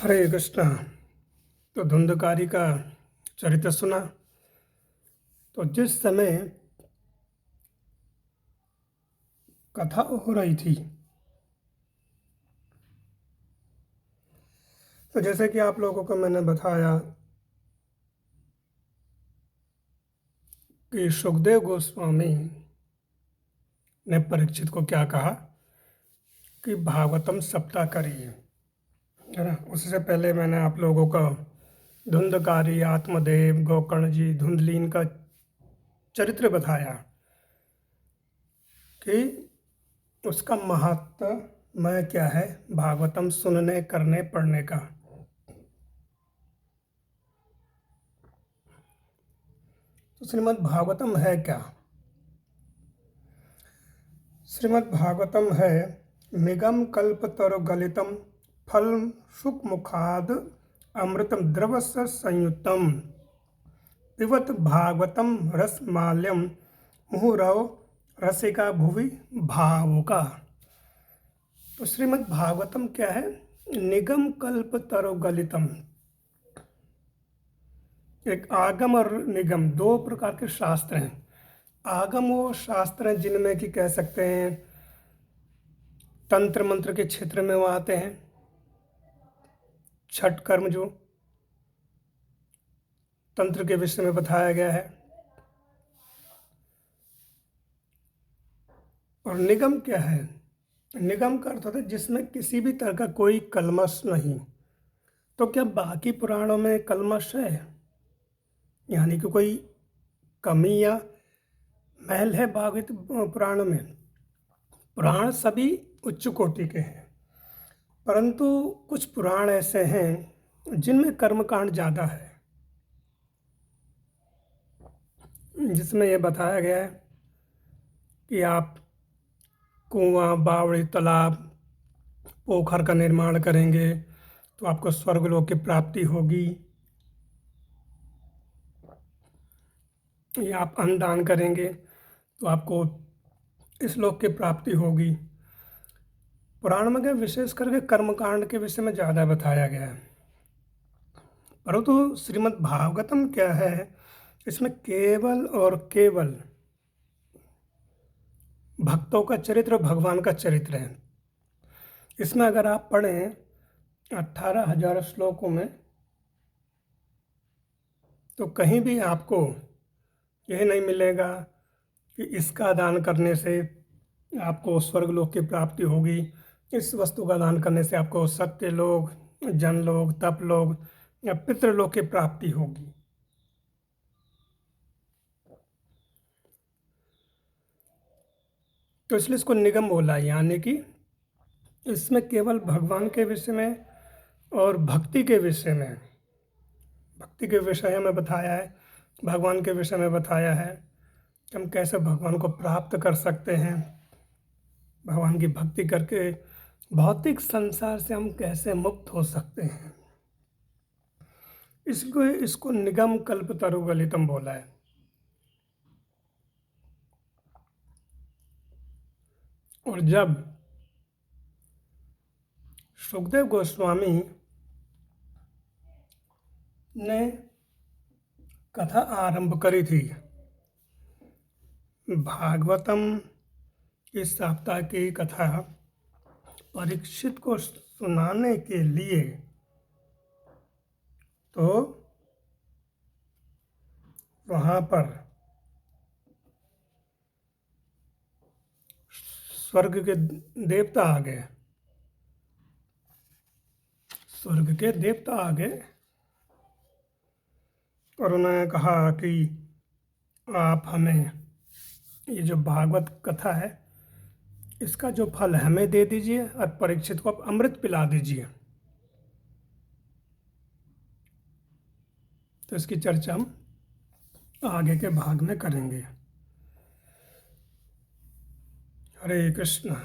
हरे कृष्णा। तो धुंधकारी का चरित्र सुना। तो जिस समय कथा हो रही थी, तो जैसे कि आप लोगों को मैंने बताया कि सुखदेव गोस्वामी ने परीक्षित को क्या कहा कि भागवतम सप्ताह करिए, है ना। उससे पहले मैंने आप लोगों को धुंधकारी, आत्मदेव, गोकर्ण जी, धुंधलीन का चरित्र बताया कि उसका महत्व क्या है भागवतम सुनने, करने, पढ़ने का। तो श्रीमद् भागवतम है क्या? श्रीमद् भागवतम है निगम कल्पतरु गलितम फल सुख मुखाद अमृतम द्रवस्य संयुतम पिबत भागवतम रसमाल्यम मुहुरव रसिका भुवि भावुका। तो श्रीमद् भागवतम क्या है? निगम कल्पतरु गलितम। एक आगम और निगम, दो प्रकार के शास्त्र हैं। आगम वो शास्त्र हैं जिनमें कि कह सकते हैं तंत्र मंत्र के क्षेत्र में वो आते हैं, छठ कर्म जो तंत्र के विषय में बताया गया है। और निगम क्या है? निगम का अर्थ होता है जिसमें किसी भी तरह का कोई कलमश नहीं। तो क्या बाकी पुराणों में कलमश है, यानी कि कोई कमी या महल है भागवत पुराण में? पुराण सभी उच्च कोटि के हैं, परंतु कुछ पुराण ऐसे हैं जिनमें कर्मकांड ज़्यादा है, जिसमें यह बताया गया है कि आप कुआं, बावड़ी, तालाब, पोखर का निर्माण करेंगे तो आपको स्वर्गलोक की प्राप्ति होगी, या आप अन्नदान करेंगे तो आपको इस लोक की प्राप्ति होगी। पुराण में क्या विशेष करके कर्मकांड के विषय में ज़्यादा बताया गया है। परंतु श्रीमद् भागवतम क्या है? इसमें केवल और केवल भक्तों का चरित्र, भगवान का चरित्र है। इसमें अगर आप पढ़ें 18,000 श्लोकों में, तो कहीं भी आपको यह नहीं मिलेगा कि इसका दान करने से आपको स्वर्गलोक की प्राप्ति होगी, इस वस्तु का दान करने से आपको सत्यलोक, जनलोक, तपलोक या पितृलोक की प्राप्ति होगी। तो इसलिए इसको निगम बोला, यानी कि इसमें केवल भगवान के विषय में और भक्ति के विषय में, भक्ति के विषय में बताया है, भगवान के विषय में बताया है कि हम कैसे भगवान को प्राप्त कर सकते हैं, भगवान की भक्ति करके भौतिक संसार से हम कैसे मुक्त हो सकते हैं। इसको निगम कल्पतरु गलितम बोला है। और जब सुखदेव गोस्वामी ने कथा आरंभ करी थी, भागवतम इस सप्ताह की कथा परीक्षित को सुनाने के लिए, तो वहाँ पर स्वर्ग के देवता आ गए, स्वर्ग के देवता आ गए और उन्होंने कहा कि आप हमें ये जो भागवत कथा है इसका जो फल हमें दे दीजिए और परीक्षित को आप अमृत पिला दीजिए। तो इसकी चर्चा हम आगे के भाग में करेंगे। हरे कृष्ण।